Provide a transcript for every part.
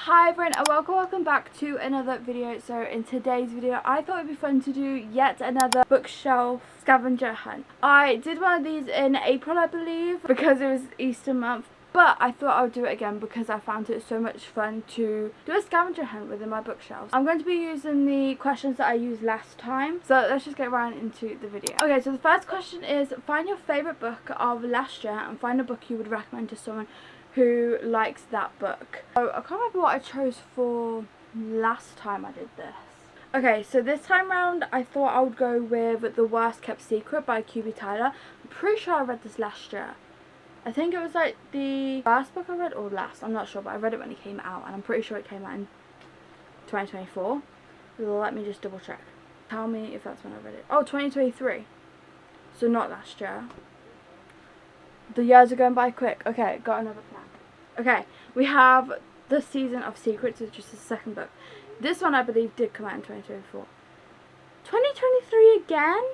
Hi everyone and welcome back to another video. So in today's video I thought it'd be fun to do yet another bookshelf scavenger hunt. I did one of these in April I believe because it was Easter month, but I thought I would do it again because I found it so much fun to do a scavenger hunt within my bookshelves. I'm going to be using the questions that I used last time, so let's just get right into the video. Okay, so the first question is find your favourite book of last year and find a book you would recommend to someone who likes that book. So I can't remember what I chose for last time I did this. Okay, so this time round I thought I would go with The Worst Kept Secret by QB Tyler. I'm pretty sure I read this last year. I think it was like the first book I read or last, I'm not sure, but I read it when it came out and I'm pretty sure it came out in 2024. Let me just double check. Tell me if that's when I read it. Oh, 2023. So not last year. The years are going by quick. Okay, got another plan. Okay, we have The Season of Secrets, which is the second book. This one I believe did come out in 2024. 2023 again?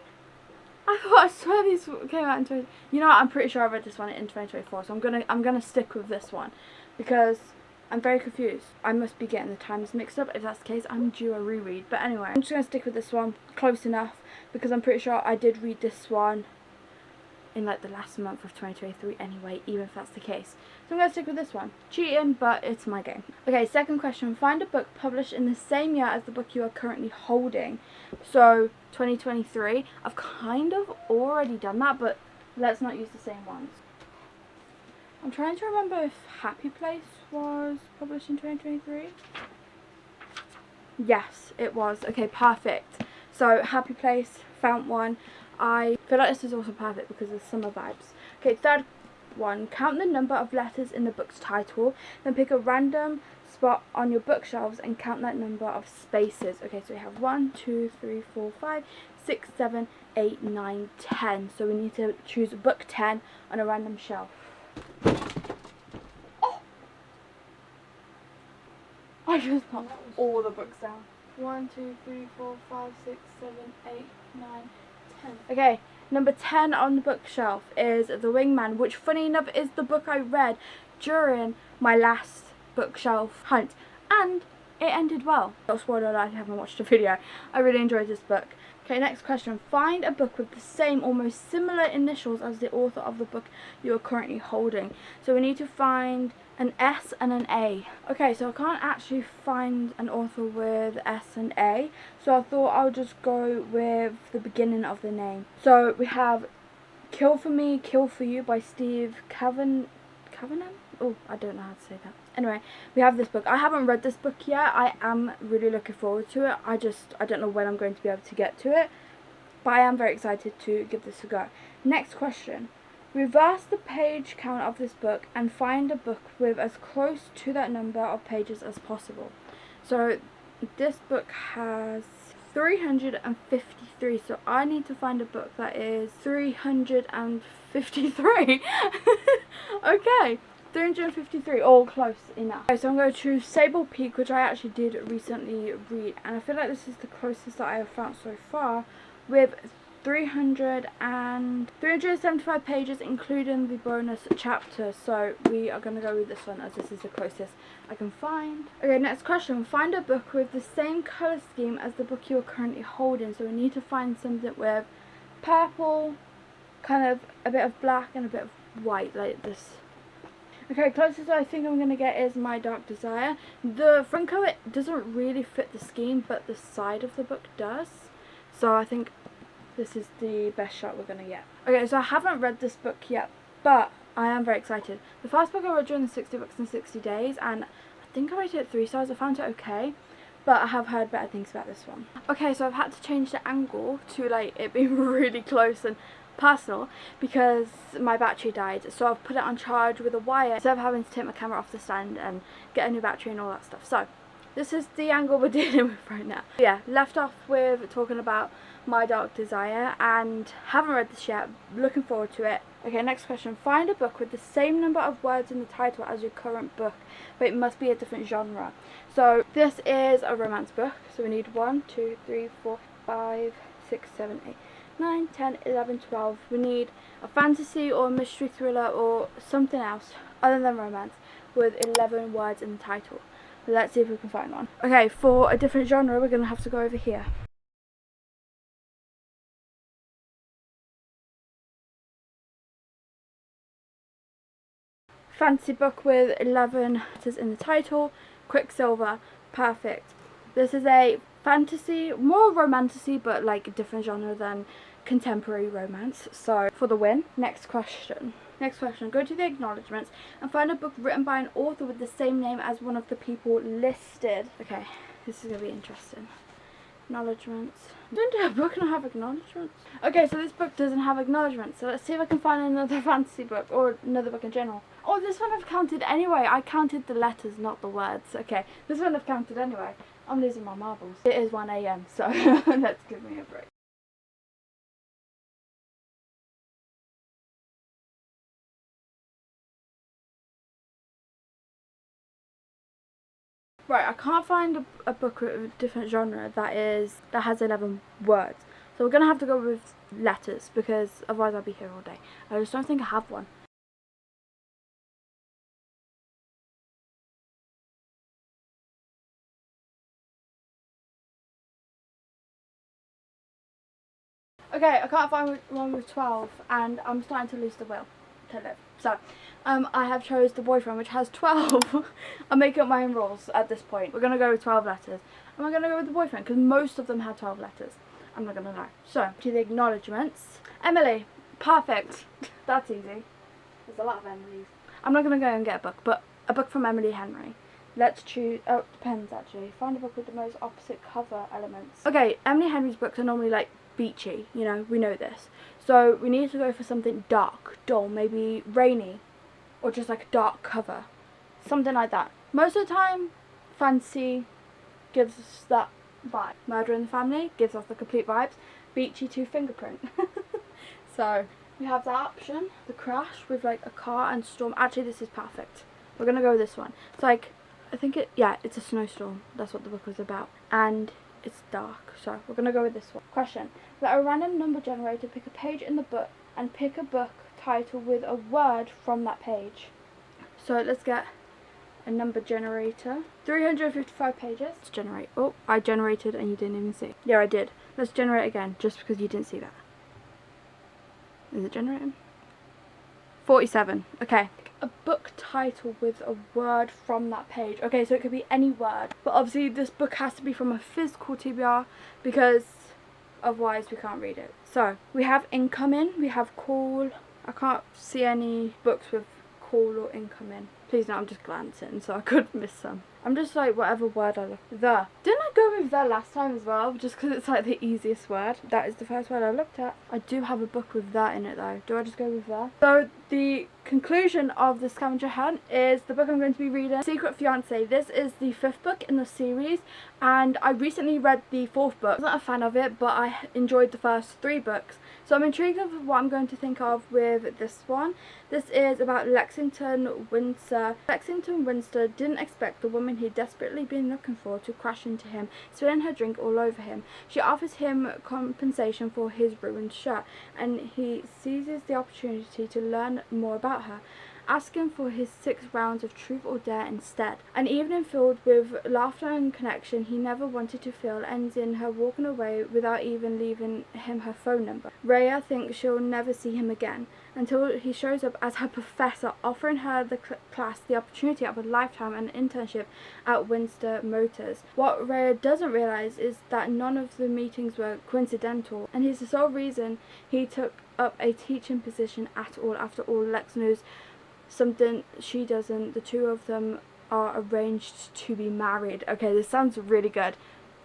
I swear these came out in 20. You know what? I'm pretty sure I read this one in 2024. So I'm gonna stick with this one because I'm very confused. I must be getting the times mixed up. If that's the case, I'm due a reread. But anyway, I'm just gonna stick with this one. Close enough because I'm pretty sure I did read this one in like the last month of 2023 anyway, even if that's the case. So I'm going to stick with this one. Cheating, but it's my game. Okay, second question. Find a book published in the same year as the book you are currently holding. So 2023. I've kind of already done that, but let's not use the same ones. I'm trying to remember if Happy Place was published in 2023. Yes, it was. Okay, perfect. So Happy Place, found one. I feel like this is also perfect because of summer vibes. Okay, third one. Count the number of letters in the book's title. Then pick a random spot on your bookshelves and count that number of spaces. Okay, so we have 1, 2, 3, 4, 5, 6, 7, 8, 9, 10. So we need to choose book 10 on a random shelf. Oh! I just knocked all the books down. 1, 2, 3, 4, 5, 6, 7, 8, 9, 10. Okay, number 10 on the bookshelf is The Wingman, which funny enough is the book I read during my last bookshelf hunt, and it ended well. Not spoiler alert if you haven't watched the video. I really enjoyed this book. Okay, next question. Find a book with the same or most similar initials as the author of the book you are currently holding. So we need to find an S and an A. Okay, so I can't actually find an author with S and A, so I thought I'll just go with the beginning of the name. So we have Kill for Me, Kill for You by Steve Kavanagh? Oh, I don't know how to say that. Anyway, we have this book. I haven't read this book yet. I am really looking forward to it. I don't know when I'm going to be able to get to it, but I am very excited to give this a go. Next question. Reverse the page count of this book and find a book with as close to that number of pages as possible. So this book has 353, so I need to find a book that is 353. Okay, 353, all close enough. Okay, so I'm going to choose Sable Peak, which I actually did recently read, and I feel like this is the closest that I have found so far, with 375 pages including the bonus chapter. So we are going to go with this one as this is the closest I can find. Okay, next question. Find a book with the same colour scheme as the book you are currently holding. So we need to find something with purple, kind of a bit of black and a bit of white like this. Okay, closest I think I'm going to get is My Dark Desire. The front cover doesn't really fit the scheme, but the side of the book does. So I think this is the best shot we're going to get. Okay, so I haven't read this book yet, but I am very excited. The first book I read during the 60 books in 60 days, and I think I rated it 3 stars. I found it okay, but I have heard better things about this one. Okay, so I've had to change the angle to like it being really close and personal because my battery died. So I've put it on charge with a wire instead of having to take my camera off the stand and get a new battery and all that stuff. So this is the angle we're dealing with right now. Yeah, left off with talking about My Dark Desire and haven't read this yet, looking forward to it. Okay, next question. Find a book with the same number of words in the title as your current book, but it must be a different genre. So this is a romance book, so we need 1, 2, 3, 4, 5, 6, 7, 8, 9, 10, 11, 12. We need a fantasy or a mystery thriller or something else other than romance with 11 words in the title. let's see if we can find one. Okay, for a different genre, we're going to have to go over here. Fantasy book with 11 letters in the title. Quicksilver. Perfect. This is a fantasy, more romantasy, but like a different genre than contemporary romance. So for the win. Next question. Go to the acknowledgements and find a book written by an author with the same name as one of the people listed. Okay, this is gonna be interesting. Acknowledgements. Don't do a book and have acknowledgements. Okay, so this book doesn't have acknowledgements. So let's see if I can find another fantasy book or another book in general. Oh, this one I've counted anyway. I counted the letters, not the words. Okay, this one I've counted anyway. I'm losing my marbles. It is 1 AM, so let's give me a break. Right, I can't find a book of a different genre that has 11 words. So we're gonna have to go with letters because otherwise I'll be here all day. I just don't think I have one. Okay, I can't find one with 12 and I'm starting to lose the will to live. So, I have chose The Boyfriend, which has 12. I'm making up my own rules at this point. We're going to go with 12 letters. And we're going to go with The Boyfriend because most of them had 12 letters. I'm not going to lie. So, to the acknowledgements. Emily. Perfect. That's easy. There's a lot of Emilys. I'm not going to go and get a book, but a book from Emily Henry. Let's choose, oh, depends actually. Find a book with the most opposite cover elements. Okay, Emily Henry's books are normally like beachy, you know, we know this. So we need to go for something dark, dull, maybe rainy, or just like a dark cover. Something like that. Most of the time, fantasy gives us that vibe. Murder in the Family gives us the complete vibes. Beachy to Fingerprint. So we have that option. The Crash with like a car and storm. Actually, this is perfect. We're gonna go with this one. It's like, I think it's a snowstorm. That's what the book was about. And it's dark, so we're gonna go with this one. Question. Let a random number generator pick a page in the book and pick a book title with a word from that page. So let's get a number generator. 355 pages. Let's generate. Oh, I generated and you didn't even see. Yeah, I did. Let's generate again, just because you didn't see that. Is it generating? 47. Okay. A book title with a word from that page. Okay, so it could be any word, but obviously this book has to be from a physical TBR because otherwise we can't read it. So we have incoming, we have call. I can't see any books with call or incoming. Please no, I'm just glancing so I could miss some. I'm just like whatever word I look. The. Didn't I go with the last time as well? Just because it's like the easiest word. That is the first word I looked at. I do have a book with that in it though. Do I just go with that? So the conclusion of the scavenger hunt is the book I'm going to be reading, Secret Fiancé. This is the 5th book in the series and I recently read the 4th book. I wasn't a fan of it, but I enjoyed the first 3 books. So I'm intrigued of what I'm going to think of with this one. This is about Lexington Windsor. Lexington Windsor didn't expect the woman he'd desperately been looking for to crash into him, spilling her drink all over him. She offers him compensation for his ruined shirt, and he seizes the opportunity to learn more about her, asking for his 6 rounds of truth or dare instead. An evening filled with laughter and connection he never wanted to feel ends in her walking away without even leaving him her phone number. Rhea thinks she'll never see him again until he shows up as her professor, offering her the class the opportunity of a lifetime and an internship at Windsor Motors. What Rhea doesn't realize is that none of the meetings were coincidental, and he's the sole reason he took up a teaching position at all. After all, Lex knows something she doesn't. The two of them are arranged to be married. Okay, this sounds really good.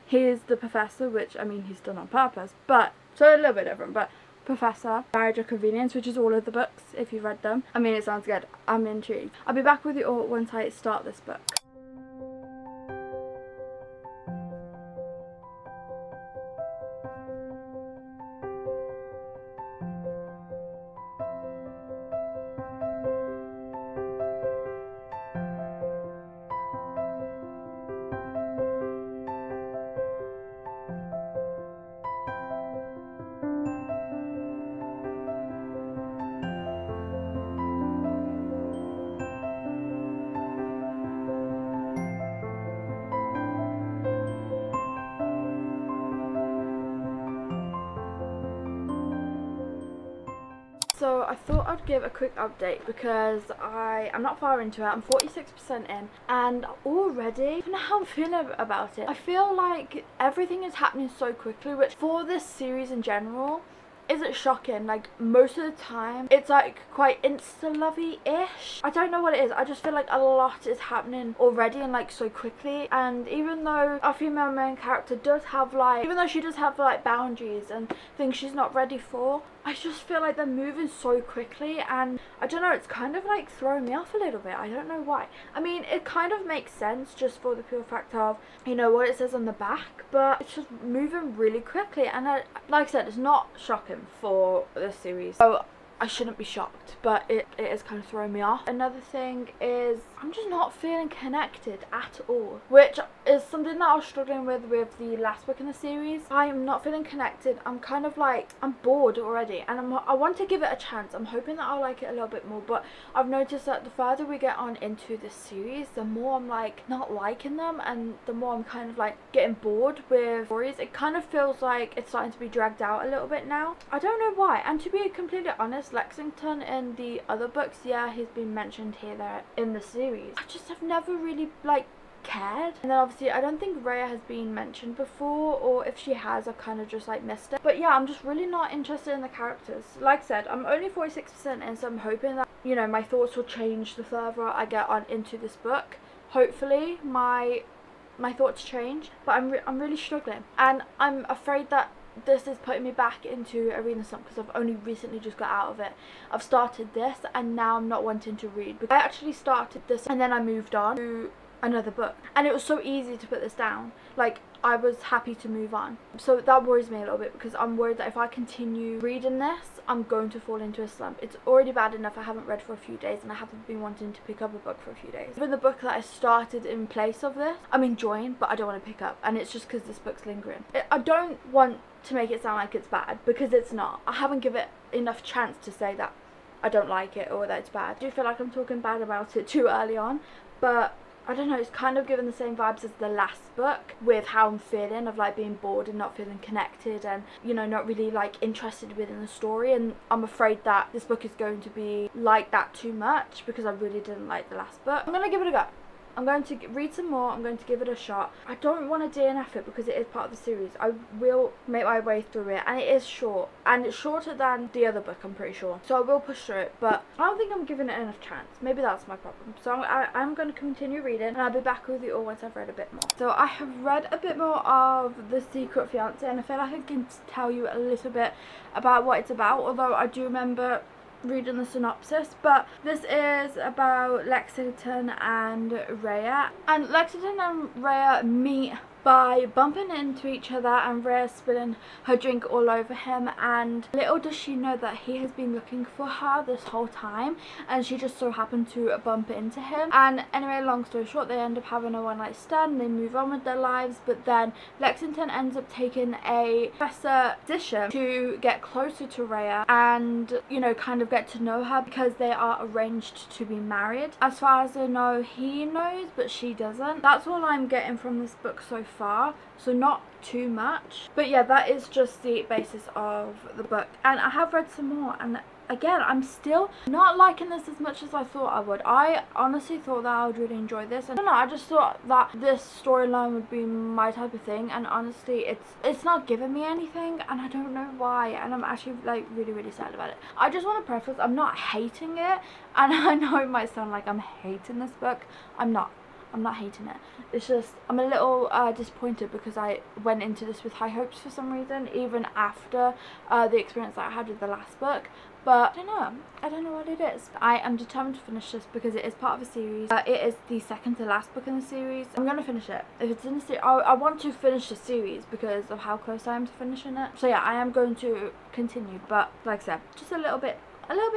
He is the professor, which I mean he's done on purpose, but so a little bit different. But Professor, Marriage of Convenience, which is all of the books if you've read them. I mean, it sounds good. I'm intrigued. I'll be back with you all once I start this book. So I thought I'd give a quick update because I'm not far into it. I'm 46% in, and already, I don't know how I'm feeling about it. I feel like everything is happening so quickly, which for this series in general isn't shocking. Like, most of the time it's like quite insta-lovey-ish. I don't know what it is. I just feel like a lot is happening already and like so quickly. And even though our female main character does have like, even though she does have like boundaries and things she's not ready for, I just feel like they're moving so quickly, and I don't know, it's kind of like throwing me off a little bit. I don't know why. I mean, it kind of makes sense just for the pure fact of, you know, what it says on the back, but it's just moving really quickly. And like I said, it's not shocking for this series, so I shouldn't be shocked, but it is kind of throwing me off. Another thing is I'm just not feeling connected at all, which is something that I was struggling with the last book in the series. I am not feeling connected. I'm kind of like, I'm bored already, and I want to give it a chance. I'm hoping that I'll like it a little bit more, but I've noticed that the further we get on into this series, the more I'm like not liking them, and the more I'm kind of like getting bored with stories. It kind of feels like it's starting to be dragged out a little bit now. I don't know why, and to be completely honest, Lexington in the other books, yeah, he's been mentioned here, there in the series. I just have never really like cared. And then obviously I don't think Rhea has been mentioned before, or if she has, I've kind of just like missed it. But yeah, I'm just really not interested in the characters. Like I said, I'm only 46% in, so I'm hoping that, you know, my thoughts will change the further I get on into this book. Hopefully my thoughts change, but I'm really struggling, and I'm afraid that this is putting me back into Arena Slump because I've only recently just got out of it. I've started this and now I'm not wanting to read. I actually started this and then I moved on to another book, and it was so easy to put this down. Like, I was happy to move on. So that worries me a little bit, because I'm worried that if I continue reading this, I'm going to fall into a slump. It's already bad enough I haven't read for a few days, and I haven't been wanting to pick up a book for a few days. Even the book that I started in place of this, I'm enjoying, but I don't want to pick up, and it's just because this book's lingering. I don't want to make it sound like it's bad, because it's not. I haven't given it enough chance to say that I don't like it or that it's bad. I do feel like I'm talking bad about it too early on, but I don't know, it's kind of given the same vibes as the last book, with how I'm feeling of like being bored and not feeling connected, and, you know, not really like interested within the story. And I'm afraid that this book is going to be like that too much, because I really didn't like the last book. I'm gonna give it a go. I'm going to read some more. I'm going to give it a shot. I don't want to DNF it because it is part of the series. I will make my way through it, and it is short, and it's shorter than the other book, I'm pretty sure. So I will push through it, but I don't think I'm giving it enough chance. Maybe that's my problem. So I'm going to continue reading, and I'll be back with you all once I've read a bit more. So I have read a bit more of The Secret Fiancé, and I feel like I can tell you a little bit about what it's about, although I do remember reading the synopsis. But this is about Lexington and Rhea, and Lexington and Rhea meet by bumping into each other and Rhea spilling her drink all over him, and little does she know that he has been looking for her this whole time, and she just so happened to bump into him. And anyway, long story short, they end up having a one night stand, they move on with their lives, but then Lexington ends up taking a professor position to get closer to Rhea and, you know, kind of get to know her, because they are arranged to be married. As far as I know, he knows, but she doesn't. That's all I'm getting from this book so far, so not too much. But yeah, that is just the basis of the book, and I have read some more, and again, I'm still not liking this as much as I thought I would. I honestly thought that I would really enjoy this, and I don't know, I just thought that this storyline would be my type of thing, and honestly it's not giving me anything, and I don't know why, and I'm actually like really sad about it. I just want to preface, I'm not hating it, and I know it might sound like I'm hating this book. I'm not hating it. It's just I'm a little disappointed, because I went into this with high hopes for some reason, even after the experience that I had with the last book. But I don't know what it is. I am determined to finish this because it is part of a series. It is the second to last book in the series. I'm gonna finish it. If it's in the series, I want to finish the series because of how close I am to finishing it. So yeah, I am going to continue, but like I said, just a little bit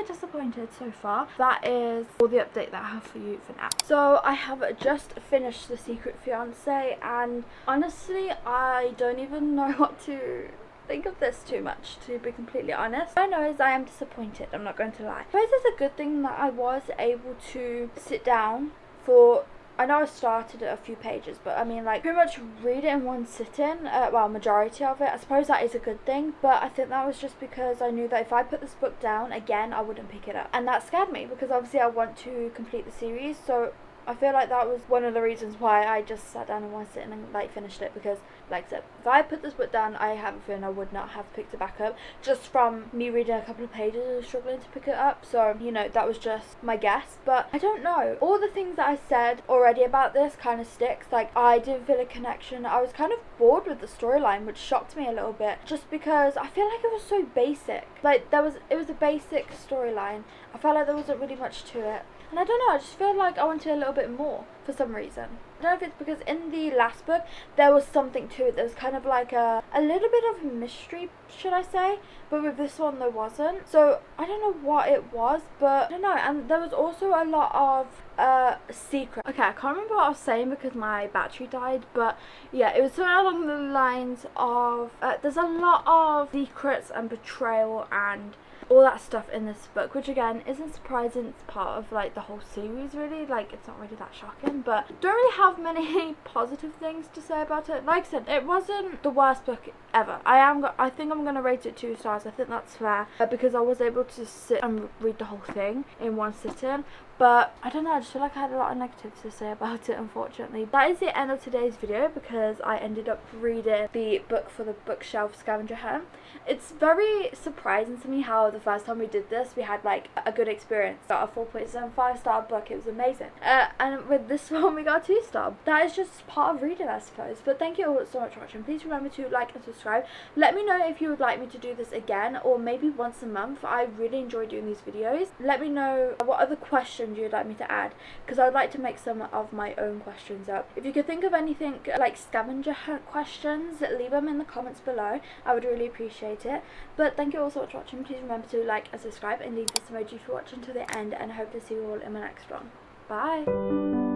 disappointed so far. That is all the update that I have for you for now. So I have just finished The Secret Fiancé, and honestly I don't even know what to think of this too much, to be completely honest. What I know is I am disappointed, I'm not going to lie. I suppose it's a good thing that I was able to sit down for I know I started at a few pages, but I mean, like, pretty much read it in one sitting, well, majority of it. I suppose that is a good thing, but I think that was just because I knew that if I put this book down again, I wouldn't pick it up. And that scared me, because obviously I want to complete the series, so I feel like that was one of the reasons why I just sat down in one sitting and like finished it, because like I said, if I put this book down, I have a feeling I would not have picked it back up, just from me reading a couple of pages and struggling to pick it up. So, you know, that was just my guess, but I don't know. All the things that I said already about this kind of sticks. Like, I didn't feel a connection. I was kind of bored with the storyline, which shocked me a little bit, just because I feel like it was so basic. Like, it was a basic storyline. I felt like there wasn't really much to it. And I don't know, I just feel like I wanted a little bit more for some reason. I don't know if it's because in the last book there was something to it. There was kind of like a little bit of mystery, should I say, but with this one there wasn't. So I don't know what it was, but I don't know. And there was also a lot of secret. Okay, I can't remember what I was saying because my battery died, but yeah, it was something along the lines of there's a lot of secrets and betrayal and all that stuff in this book, which again isn't surprising. It's part of like the whole series, really. Like, it's not really that shocking, but don't really have many positive things to say about it. Like I said, it wasn't the worst book ever. I think I'm gonna rate it 2 stars. I think that's fair, because I was able to sit and read the whole thing in one sitting. But I don't know, I just feel like I had a lot of negatives to say about it, unfortunately. That is the end of today's video, because I ended up reading the book for the bookshelf scavenger hunt. It's very surprising to me how the first time we did this, we had like a good experience. Got a 4.75 star book, it was amazing. And with this one, we got a 2 star. That is just part of reading, I suppose. But thank you all so much for watching. Please remember to like and subscribe. Let me know if you would like me to do this again, or maybe once a month. I really enjoy doing these videos. Let me know what other questions you'd like me to add, because I'd like to make some of my own questions up. If you could think of anything like scavenger hunt questions, leave them in the comments below. I would really appreciate it. But thank you all so much for watching. Please remember to like and subscribe, and leave this emoji if you're watching to the end, and I hope to see you all in my next one. Bye.